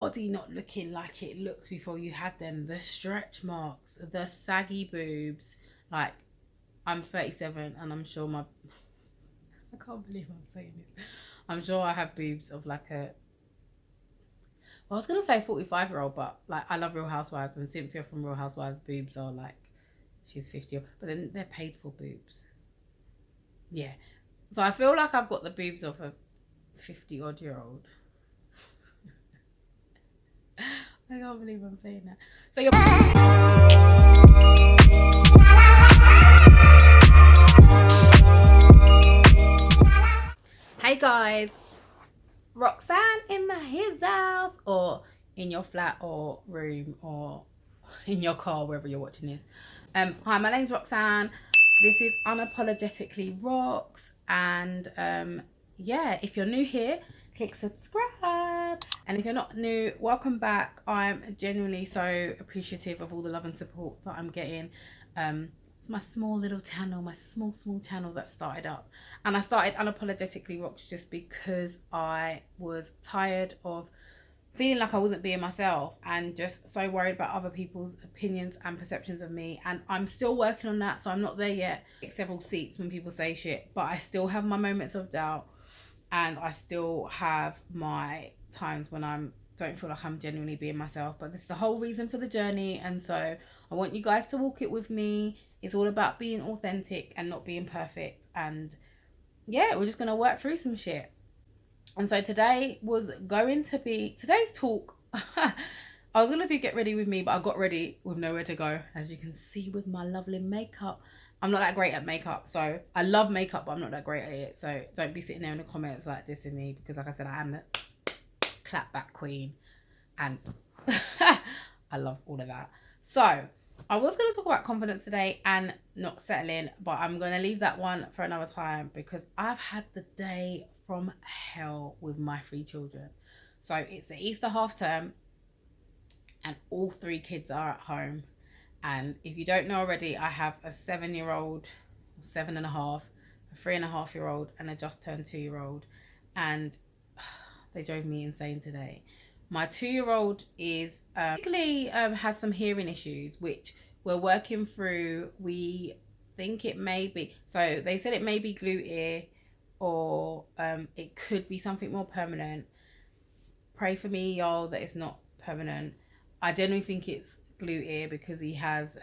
body not looking like it looked before you had them, the stretch marks, the saggy boobs. Like, I'm 37 and I'm sure my I can't believe I'm saying this. I'm sure I have boobs of like a, well, I was gonna say 45-year-old, but like I love Real Housewives, and Cynthia from Real Housewives boobs are like, she's 50, but then they're paid for boobs. Yeah. So I feel like I've got the boobs of a 50 odd year old. I can't believe I'm saying that. So you're. Hey guys, Roxanne in his house, or in your flat or room or in your car, wherever you're watching this. Hi, my name's Roxanne. This is Unapologetically Rocks, and yeah, if you're new here, click subscribe, and if you're not new, welcome back. I'm genuinely so appreciative of all the love and support that I'm getting. It's my small little channel, my small channel that started up, and I started Unapologetically Rocks just because I was tired of feeling like I wasn't being myself and just so worried about other people's opinions and perceptions of me. And I'm still working on that, so I'm not there yet. Take several seats when people say shit, but I still have my moments of doubt, and I still have my times when I don't feel like I'm genuinely being myself. But this is the whole reason for the journey, and so I want you guys to walk it with me. It's all about being authentic and not being perfect, and yeah, we're just gonna work through some shit. And so today was going to be today's talk. I was gonna do get ready with me, but I got ready with nowhere to go, as you can see with my lovely makeup. I'm not that great at makeup, so I love makeup, but I'm not that great at it. So don't be sitting there in the comments like dissing me, because like I said, I am the clapback queen, and I love all of that. So I was going to talk about confidence today and not settling, but I'm going to leave that one for another time, because I've had the day from hell with my 3 children. So it's the Easter half term, and all 3 kids are at home. And if you don't know already, I have a 7-year-old, 7.5, a 3.5-year-old, and a just turned 2-year-old. And they drove me insane today. My 2-year-old is has some hearing issues, which we're working through. We think it may be, so they said it may be glue ear, or it could be something more permanent. Pray for me, y'all, that it's not permanent. I generally think it's glue ear, because he has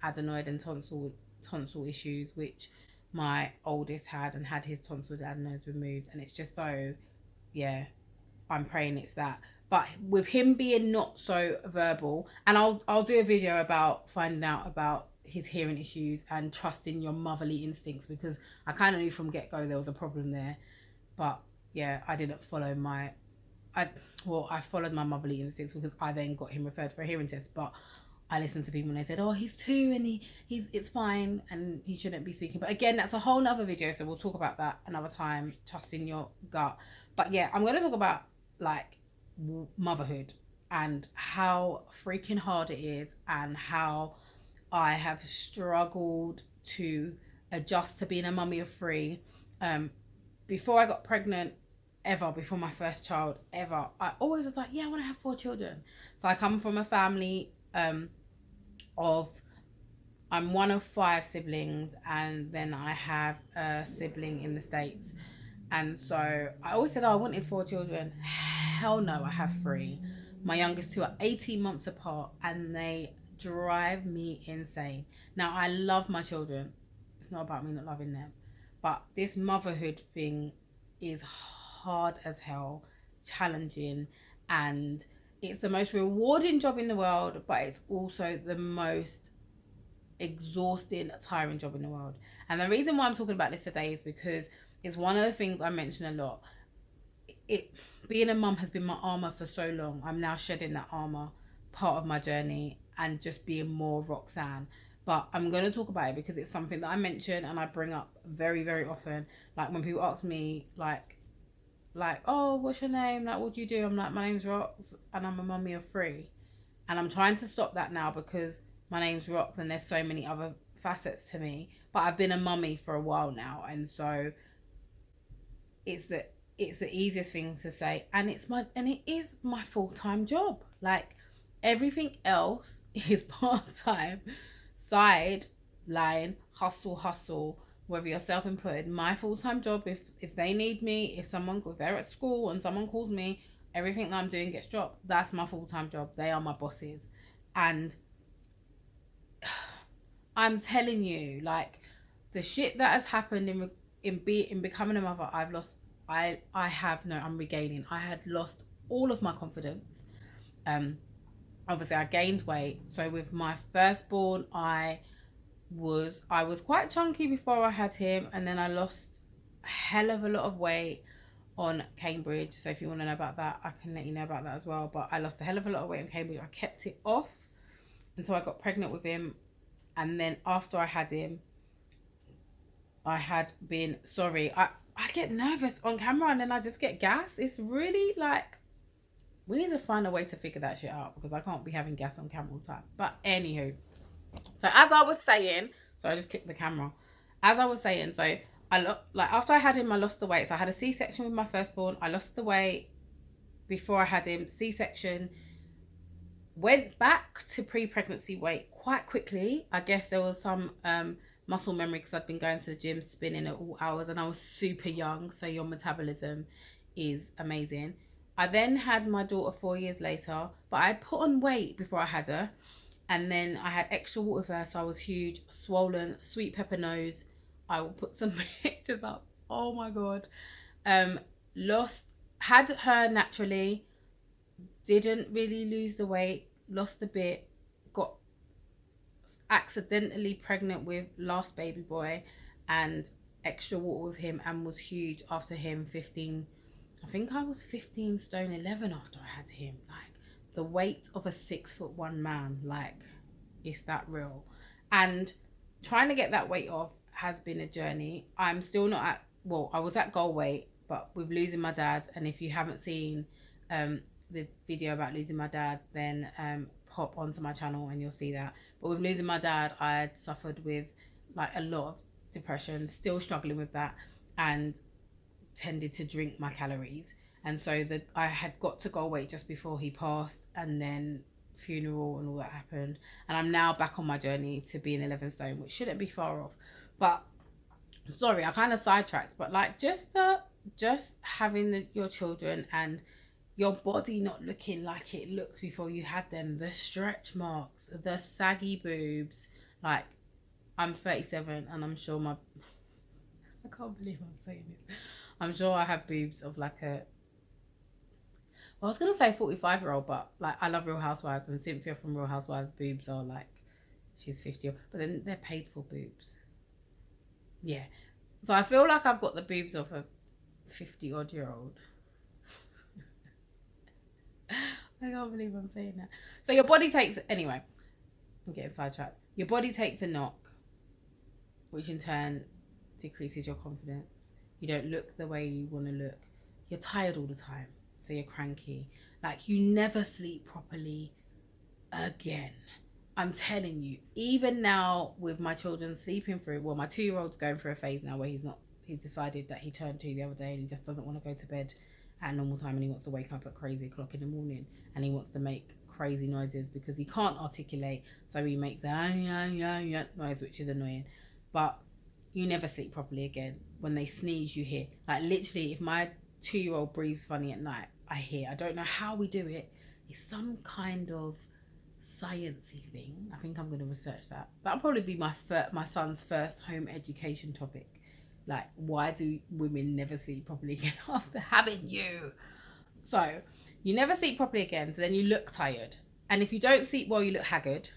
adenoid and tonsil issues, which my oldest had, and had his tonsils and adenoids removed. And it's just so, yeah, I'm praying it's that. But with him being not so verbal, and I'll do a video about finding out about his hearing issues and trusting your motherly instincts, because I kind of knew from get-go there was a problem there. But yeah, I didn't follow my I followed my motherly instincts, because I then got him referred for a hearing test. But I listened to people and they said, oh, he's 2 and he's it's fine and he shouldn't be speaking. But again, that's a whole nother video, so we'll talk about that another time, trusting your gut. But yeah, I'm going to talk about like motherhood and how freaking hard it is, and how I have struggled to adjust to being a mummy of 3. Before I got pregnant, ever, before my first child ever, I always was like, yeah, I want to have 4 children. So I come from a family of, I'm one of 5 siblings, and then I have a sibling in the States. And so I always said, oh, I wanted 4 children. Hell no, I have 3. My youngest 2 are 18 months apart, and they drive me insane. Now, I love my children. It's not about me not loving them. But this motherhood thing is hard as hell, challenging, and it's the most rewarding job in the world, but it's also the most exhausting, tiring job in the world. And the reason why I'm talking about this today is because it's one of the things I mention a lot. It being a mum has been my armor for so long. I'm now shedding that armor, part of my journey, and just being more Roxanne. But I'm going to talk about it because it's something that I mention and I bring up very, very often. Like when people ask me, like, oh, what's your name? Like, what do you do? I'm like, my name's Rox, and I'm a mummy of 3. And I'm trying to stop that now, because my name's Rox and there's so many other facets to me. But I've been a mummy for a while now, and so it's it's the easiest thing to say, and it is my full-time job. Like, everything else is part-time, sideline, hustle. Whether you're self-employed, my full-time job, if they need me, if they're at school and someone calls me, everything that I'm doing gets dropped. That's my full-time job. They are my bosses. And I'm telling you, like, the shit that has happened in becoming a mother, I'm regaining. I had lost all of my confidence. Obviously I gained weight. So with my firstborn, I was quite chunky before I had him, and then I lost a hell of a lot of weight on Cambridge. So if you want to know about that, I can let you know about that as well. But I lost a hell of a lot of weight on Cambridge. I kept it off until I got pregnant with him. And then after I had him, I had been, sorry, I get nervous on camera and then I just get gas. It's really like, we need to find a way to figure that shit out, because I can't be having gas on camera all the time. But anywho, so as I was saying, so I just clicked the camera. As I was saying, so like after I had him, I lost the weight. So I had a C-section with my firstborn. I lost the weight before I had him. C-section, went back to pre-pregnancy weight quite quickly. I guess there was some muscle memory, because I'd been going to the gym, spinning at all hours, and I was super young, so your metabolism is amazing. I then had my daughter 4 years later, but I had put on weight before I had her, and then I had extra water with her, so I was huge, swollen, sweet pepper nose. I will put some pictures up. Oh my god. Had her naturally, didn't really lose the weight, lost a bit, got accidentally pregnant with last baby boy, and extra water with him, and was huge after him. I think I was 15 stone 11 after I had him. Like, the weight of a 6'1" man, like, it's that real. And trying to get that weight off has been a journey. I'm still not at, well, I was at goal weight, but with losing my dad, and if you haven't seen the video about losing my dad, then pop onto my channel and you'll see that. But with losing my dad, I had suffered with like a lot of depression, still struggling with that, and tended to drink my calories. And so I had got to goal weight just before he passed, and then funeral and all that happened, and I'm now back on my journey to being 11 stone, which shouldn't be far off. But sorry, I kind of sidetracked. But like, just having your children and your body not looking like it looked before you had them, the stretch marks, the saggy boobs. Like, I'm 37 and I'm sure I can't believe I'm saying this. I'm sure I have boobs of like a, well, I was going to say 45-year-old, but like, I love Real Housewives, and Cynthia from Real Housewives boobs are like, she's 50, but then they're paid for boobs. Yeah. So I feel like I've got the boobs of a 50-odd-year-old. I can't believe I'm saying that. So your body takes, anyway, I'm getting sidetracked. Your body takes a knock, which in turn decreases your confidence. You don't look the way you want to look. You're tired all the time, so you're cranky. Like, you never sleep properly again. I'm telling you, even now with my children sleeping through, well, my 2-year-old's going through a phase now where he's decided that he turned 2 the other day, and he just doesn't want to go to bed at normal time, and he wants to wake up at crazy o'clock in the morning, and he wants to make crazy noises because he can't articulate, so he makes a noise, which is annoying. But you never sleep properly again. When they sneeze, you hear, like, literally, if my 2-year-old breathes funny at night, I hear. I don't know how we do it. It's some kind of sciencey thing. I think I'm going to research that. That'll probably be my son's first home education topic. Like, why do women never sleep properly again after having you? So you never sleep properly again, so then you look tired, and if you don't sleep well, you look haggard.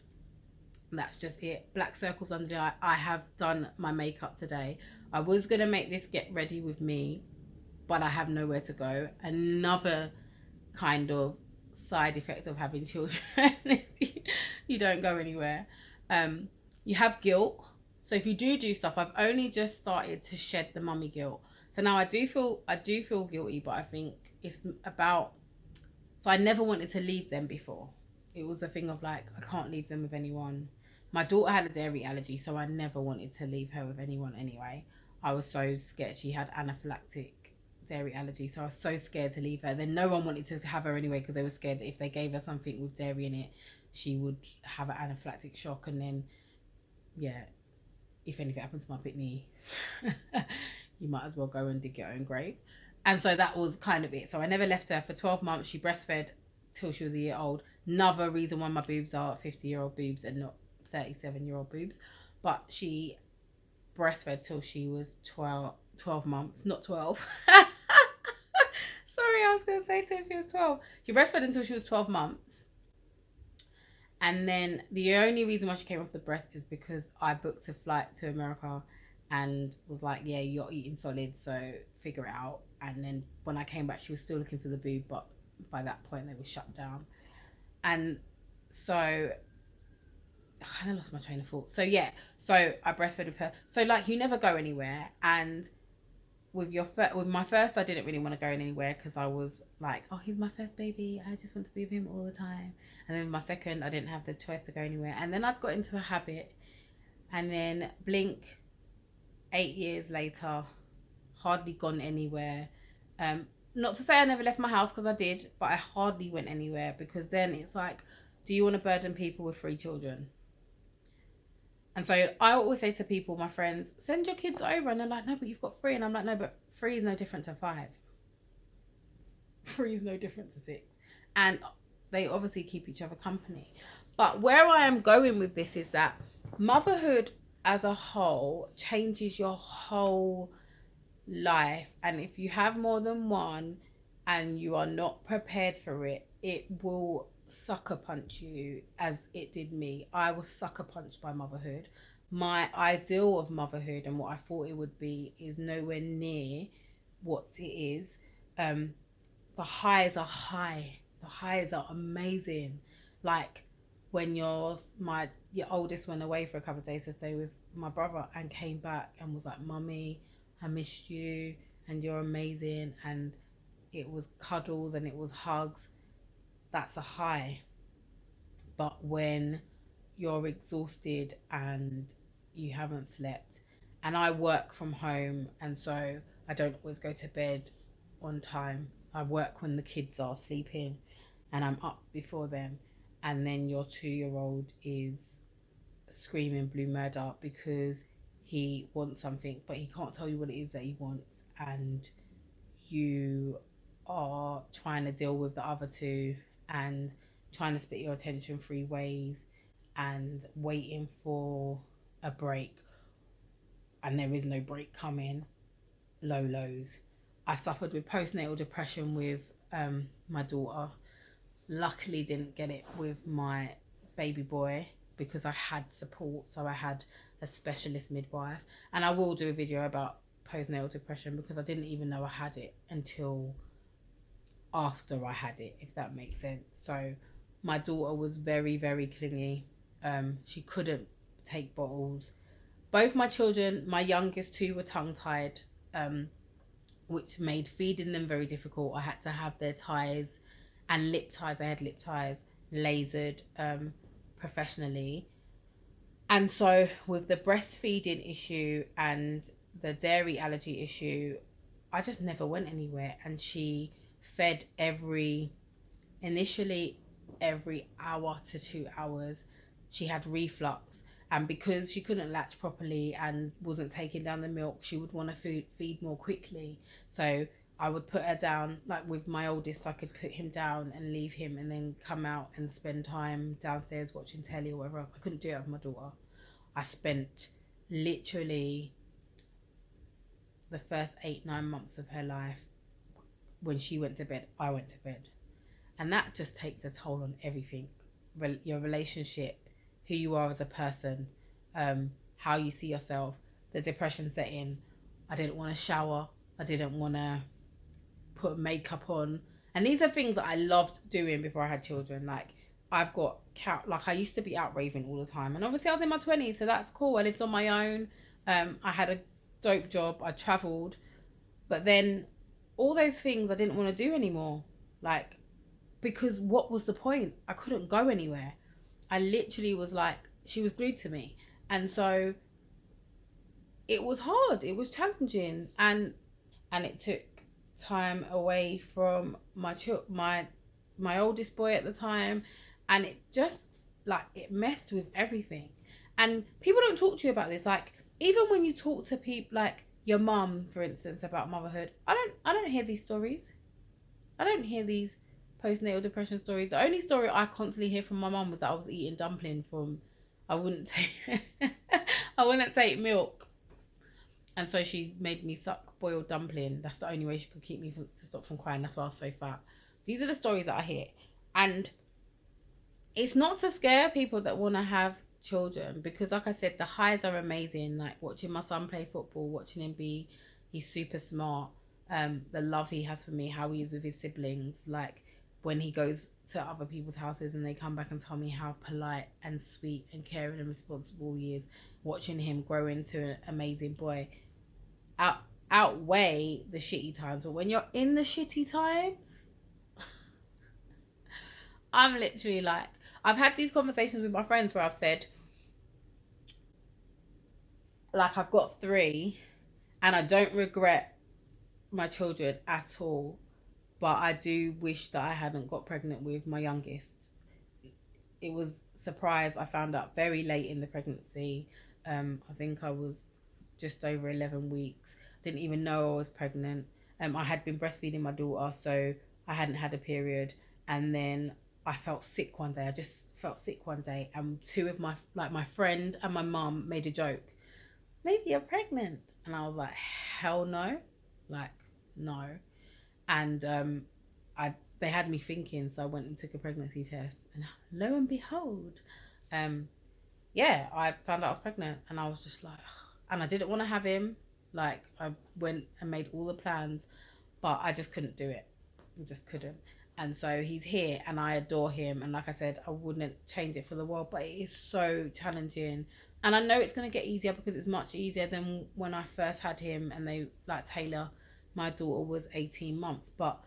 That's just it. Black circles under the eye. I have done my makeup today. I was going to make this get ready with me, but I have nowhere to go. Another kind of side effect of having children is you don't go anywhere. You have guilt. So if you do stuff, I've only just started to shed the mummy guilt. So now I do feel guilty, but I think it's about, so I never wanted to leave them before. It was a thing of like, I can't leave them with anyone. My daughter had a dairy allergy, so I never wanted to leave her with anyone anyway. I was so scared. She had anaphylactic dairy allergy, so I was so scared to leave her. Then no one wanted to have her anyway because they were scared that if they gave her something with dairy in it, she would have an anaphylactic shock, and then yeah, if anything happened to my pitney, you might as well go and dig your own grave. And so that was kind of it. So I never left her for 12 months. She breastfed till she was a year old. Another reason why my boobs are 50-year-old boobs and not 37-year-old boobs. But she breastfed till she was 12 months, not 12. Sorry, I was going to say till she was 12. She breastfed until she was 12 months. And then the only reason why she came off the breast is because I booked a flight to America and was like, yeah, you're eating solid, so figure it out. And then when I came back, she was still looking for the boob, but by that point they were shut down. And so I kind of lost my train of thought. So yeah, so I breastfed with her. So like, you never go anywhere. And with my first, I didn't really want to go anywhere because I was like, oh, he's my first baby, I just want to be with him all the time. And then with my second, I didn't have the choice to go anywhere. And then I got into a habit, and then blink, 8 years later, hardly gone anywhere. Not to say I never left my house, because I did, but I hardly went anywhere, because then it's like, do you want to burden people with 3 children? And so I always say to people, my friends, send your kids over. And they're like, no, but you've got 3. And I'm like, no, but 3 is no different to 5. 3 is no different to 6. And they obviously keep each other company. But where I am going with this is that motherhood as a whole changes your whole life. And if you have more than one and you are not prepared for it, it will sucker punch you, as it did me. I was sucker punched by motherhood. My ideal of motherhood and what I thought it would be is nowhere near what it is. The highs are high. The highs are amazing. Like when your oldest went away for a couple of days to stay with my brother and came back and was like, Mummy, I missed you and you're amazing, and it was cuddles and it was hugs. That's a high. But when you're exhausted and you haven't slept, and I work from home, and so I don't always go to bed on time. I work when the kids are sleeping and I'm up before them, and then your 2-year-old is screaming blue murder because he wants something but he can't tell you what it is that he wants, and you are trying to deal with the other 2 and trying to split your attention 3 ways and waiting for a break, and there is no break coming. Low lows. I suffered with postnatal depression with my daughter. Luckily didn't get it with my baby boy because I had support. So I had a specialist midwife, and I will do a video about postnatal depression because I didn't even know I had it until after I had it, if that makes sense. So my daughter was very, very clingy. She couldn't take bottles. Both my children, my youngest 2 were tongue tied, which made feeding them very difficult. I had to have their ties and lip ties. I had lip ties lasered professionally. And so with the breastfeeding issue and the dairy allergy issue, I just never went anywhere. And she fed initially every hour to 2 hours. She had reflux, and because she couldn't latch properly and wasn't taking down the milk, she would want to feed more quickly. So I would put her down. Like with my oldest, I could put him down and leave him and then come out and spend time downstairs watching telly or whatever else. I couldn't do it with my daughter. I spent literally the first 8-9 months of her life, when she went to bed, I went to bed. And that just takes a toll on everything. Your relationship, who you are as a person, how you see yourself, the depression set in. I didn't want to shower. I didn't want to put makeup on. And these are things that I loved doing before I had children. Like I used to be out raving all the time. And obviously I was in my 20s, so that's cool. I lived on my own. I had a dope job. I travelled. But then all those things I didn't want to do anymore. Like, because what was the point? I couldn't go anywhere. I literally was like, she was glued to me. And so it was hard. It was challenging. And it took time away from my oldest boy at the time, and it just like it messed with everything. And people don't talk to you about this. Like even when you talk to people like your mum, for instance, about motherhood, I don't hear these stories. I don't hear these postnatal depression stories. The only story I constantly hear from my mum was that I was eating dumpling from I wouldn't take I wouldn't take milk, and so she made me suck boiled dumpling. That's the only way she could keep me to stop from crying. That's why I was so fat. These are the stories that I hear, and it's not to scare people that want to have children, because like I said, the highs are amazing. Like watching my son play football, watching him be, he's super smart. The love he has for me, how he is with his siblings, like when he goes to other people's houses and they come back and tell me how polite and sweet and caring and responsible he is, watching him grow into an amazing boy out outweigh the shitty times. But when you're in the shitty times, I'm literally like, I've had these conversations with my friends where I've said, like, I've got three and I don't regret my children at all, but I do wish that I hadn't got pregnant with my youngest. It was surprise. I found out very late in the pregnancy. I think I was just over 11 weeks. Didn't even know I was pregnant. I had been breastfeeding my daughter, so I hadn't had a period. And then I felt sick one day. I just felt sick one day, and two of my friend and my mum made a joke. Maybe you're pregnant, and I was like, hell no, like no. And I they had me thinking, so I went and took a pregnancy test, and lo and behold, um, yeah, I found out I was pregnant, and I was just like, and I didn't want to have him. Like I went and made all the plans, but I just couldn't do it. I just couldn't. And so he's here, and I adore him. And like I said, I wouldn't change it for the world, but it is so challenging. And I know it's gonna get easier because it's much easier than when I first had him. And they like Taylor, my daughter was 18 months, but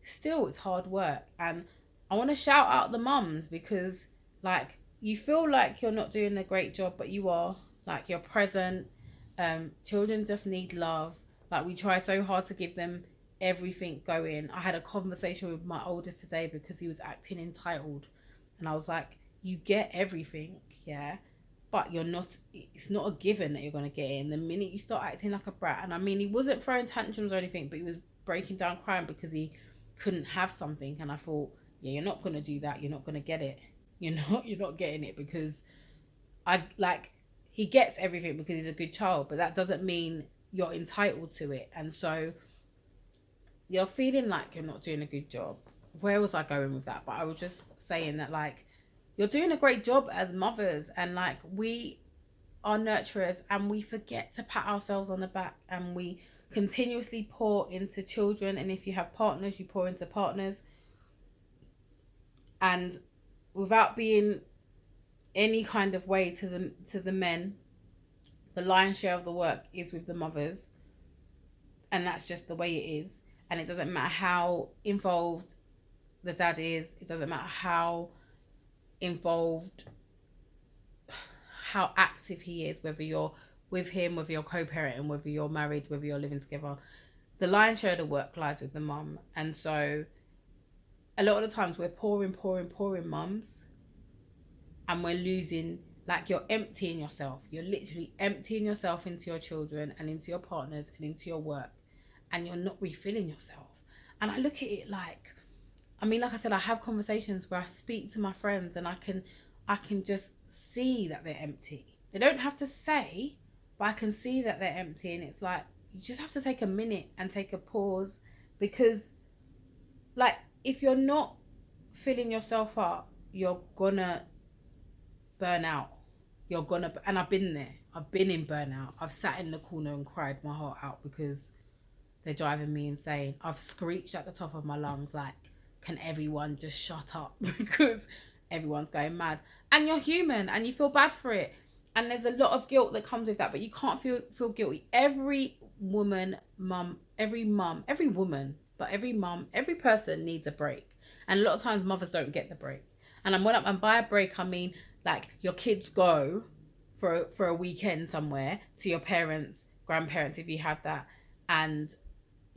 still, it's hard work. And I want to shout out the mums, because like you feel like you're not doing a great job, but you are. Like you're present. Children just need love. Like we try so hard to give them everything going. I had a conversation with my oldest today because he was acting entitled, and I was like, you get everything, yeah, but you're not, it's not a given that you're going to get it. And the minute you start acting like a brat, and I mean, he wasn't throwing tantrums or anything, but he was breaking down crying because he couldn't have something. And I thought, yeah, you're not going to do that, you're not going to get it. You're not getting it, because I like, he gets everything because he's a good child, but that doesn't mean you're entitled to it. And so you're feeling like you're not doing a good job. Where was I going with that? But I was just saying that, like, you're doing a great job as mothers, and like we are nurturers, and we forget to pat ourselves on the back, and we continuously pour into children. And if you have partners, you pour into partners, and without being any kind of way to the men, the lion's share of the work is with the mothers, and that's just the way it is. And it doesn't matter how involved the dad is, it doesn't matter how involved, how active he is, whether you're with him, whether you're co-parenting, whether you're married, whether you're living together, the lion's share of the work lies with the mum. And so a lot of the times we're pouring mums, and we're losing, like you're emptying yourself. You're literally emptying yourself into your children and into your partners and into your work, and you're not refilling yourself. And I look at it like, I mean, like I said, I have conversations where I speak to my friends, and I can just see that they're empty. They don't have to say, but I can see that they're empty. And it's like, you just have to take a minute and take a pause, because like if you're not filling yourself up, you're gonna burn out. And I've been there. I've been in burnout. I've sat in the corner and cried my heart out because they're driving me insane. I've screeched at the top of my lungs like, can everyone just shut up? Because everyone's going mad. And you're human, and you feel bad for it. And there's a lot of guilt that comes with that, but you can't feel guilty. Every woman, every woman, but every mum, every person needs a break. And a lot of times mothers don't get the break. And by a break, I mean like your kids go for a weekend somewhere to your parents, grandparents, if you have that, and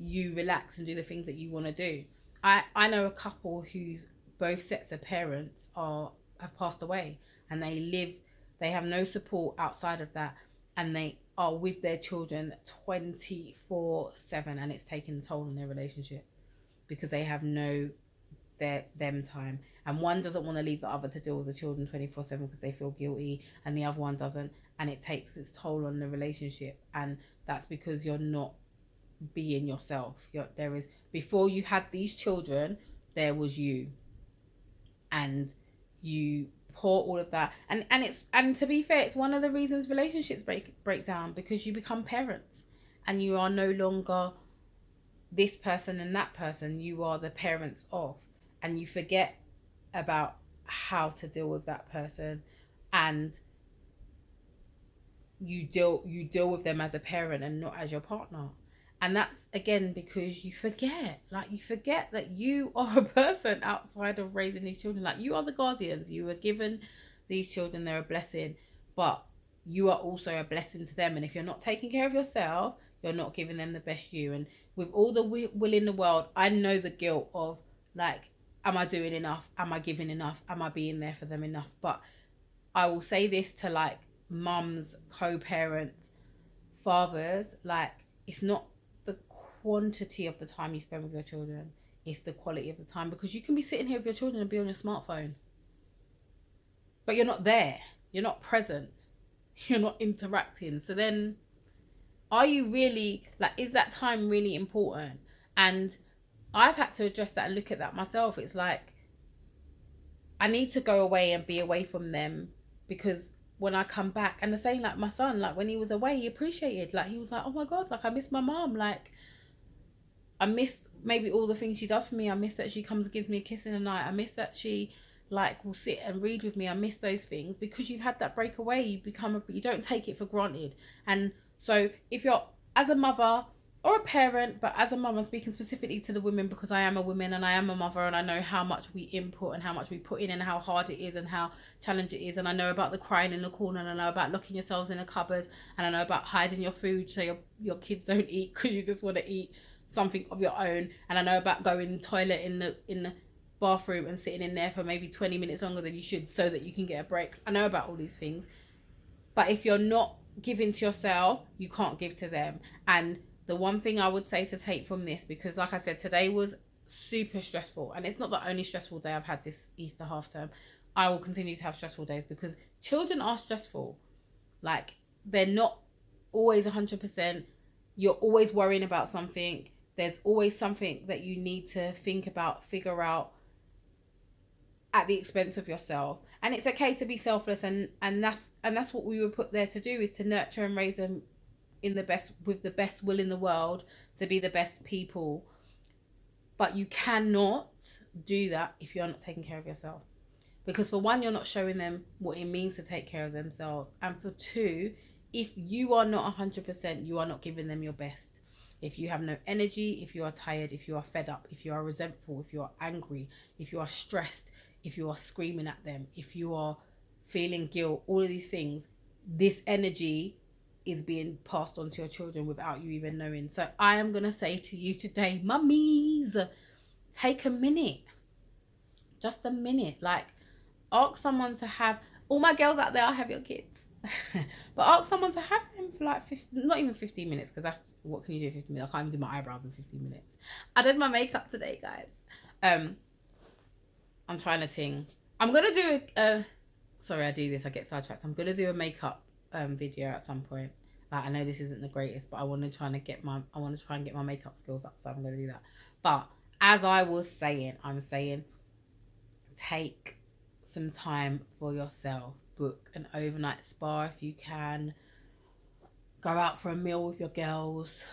you relax and do the things that you want to do. I know a couple whose both sets of parents have passed away, and they have no support outside of that, and they are with their children 24/7, and it's taking a toll on their relationship because they have no them time, and one doesn't want to leave the other to deal with the children 24/7 because they feel guilty, and the other one doesn't, and it takes its toll on the relationship. And that's because you're not being yourself. There is, before you had these children, there was you, and you pour all of that, and to be fair, it's one of the reasons relationships break down, because you become parents and you are no longer this person and that person. You are the parents of, and you forget about how to deal with that person, and you deal with them as a parent and not as your partner. And that's again because you forget that you are a person outside of raising these children. Like, you are the guardians, you were given these children, they're a blessing, but you are also a blessing to them. And if you're not taking care of yourself, you're not giving them the best you. And with all the will in the world, I know the guilt of, like, am I doing enough? Am I giving enough? Am I being there for them enough? But I will say this to, like, mums, co-parents, fathers, like, it's not the quantity of the time you spend with your children, it's the quality of the time. Because you can be sitting here with your children and be on your smartphone, but you're not there, you're not present, you're not interacting. So then, are you really, like, is that time really important? And I've had to address that and look at that myself. It's like, I need to go away and be away from them, because when I come back, and the same, like my son, like when he was away, he appreciated, like, he was like, oh my God, like, I miss my mom. Like, I miss maybe all the things she does for me. I miss that she comes and gives me a kiss in the night. I miss that she, like, will sit and read with me. I miss those things, because you've had that break away. You don't take it for granted. And so if you're, as a mother or a parent, but as a mum, I'm speaking specifically to the women, because I am a woman and I am a mother, and I know how much we input and how much we put in and how hard it is and how challenging it is. And I know about the crying in the corner, and I know about locking yourselves in a cupboard, and I know about hiding your food so your kids don't eat because you just want to eat something of your own. And I know about going to the toilet in the bathroom and sitting in there for maybe 20 minutes longer than you should so that you can get a break. I know about all these things. But if you're not giving to yourself, you can't give to them. And the one thing I would say to take from this, because like I said, today was super stressful, and it's not the only stressful day I've had this Easter half term. I will continue to have stressful days, because children are stressful. Like, they're not always 100%. You're always worrying about something. There's always something that you need to think about, figure out, at the expense of yourself. And it's okay to be selfless, and that's what we were put there to do, is to nurture and raise them with the best will in the world, to be the best people. But you cannot do that if you're not taking care of yourself, because for one, you're not showing them what it means to take care of themselves, and for two, if you are not 100%, you are not giving them your best. If you have no energy, if you are tired, if you are fed up, if you are resentful, if you are angry, if you are stressed, if you are screaming at them, if you are feeling guilt, all of these things, this energy is being passed on to your children without you even knowing. So I am going to say to you today, mummies, take a minute, just a minute. Like, ask someone to have, all my girls out there, I have your kids. But ask someone to have them for like 15, not even 15 minutes, because that's, what can you do in 15 minutes? I can't even do my eyebrows in 15 minutes. I did my makeup today, guys. I'm trying to ting. I'm going to do sorry, I do this, I get sidetracked. I'm going to do a makeup video at some point. Like, I know this isn't the greatest, but I want to try and get my makeup skills up, so I'm going to do that. But as I was saying, I'm saying, take some time for yourself. Book an overnight spa if you can. Go out for a meal with your girls.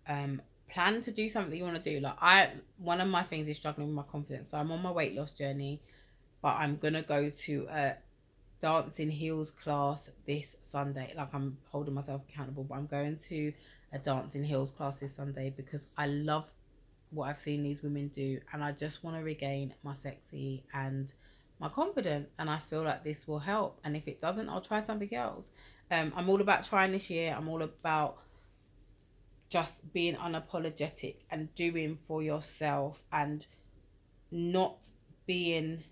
Plan to do something that you want to do. Like, one of my things is struggling with my confidence. So I'm on my weight loss journey, but I'm gonna go to a dancing heels class this Sunday. Like, I'm holding myself accountable, but I'm going to a dancing heels class this Sunday because I love what I've seen these women do, and I just want to regain my sexy and my confidence, and I feel like this will help. And if it doesn't, I'll try something else. I'm all about trying this year. I'm all about just being unapologetic and doing for yourself and not being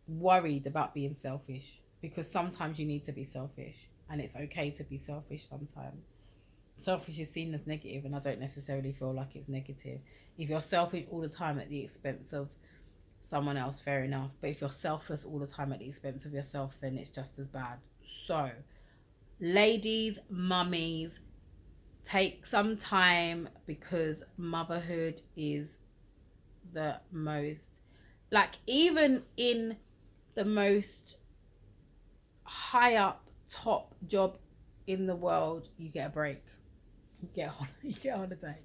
worried about being selfish, because sometimes you need to be selfish and it's okay to be selfish sometimes. Selfish is seen as negative, and I don't necessarily feel like it's negative. If you're selfish all the time at the expense of someone else, fair enough. But if you're selfless all the time at the expense of yourself, then it's just as bad. So, ladies, mummies, take some time, because motherhood is the most, like, even in the most high up top job in the world, you get a break. You get a holiday.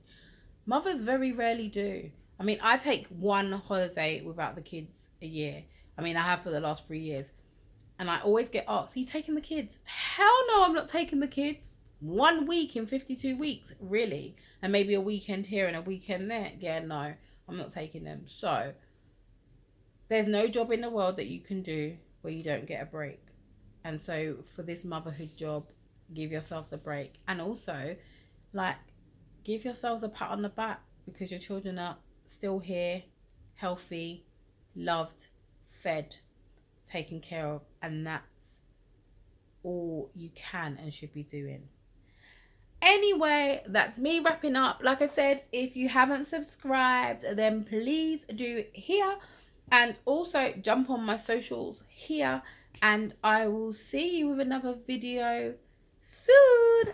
Mothers very rarely do. I mean, I take one holiday without the kids a year. I mean, I have for the last 3 years. And I always get asked, are you taking the kids? Hell no, I'm not taking the kids. 1 week in 52 weeks, really? And maybe a weekend here and a weekend there. Yeah, no, I'm not taking them. So, there's no job in the world that you can do where you don't get a break. And so, for this motherhood job, give yourselves a break. And also, like, give yourselves a pat on the back, because your children are still here, healthy, loved, fed, taken care of, and that's all you can and should be doing. Anyway, that's me wrapping up. Like I said, if you haven't subscribed, then please do here, and also jump on my socials here, and I will see you with another video soon.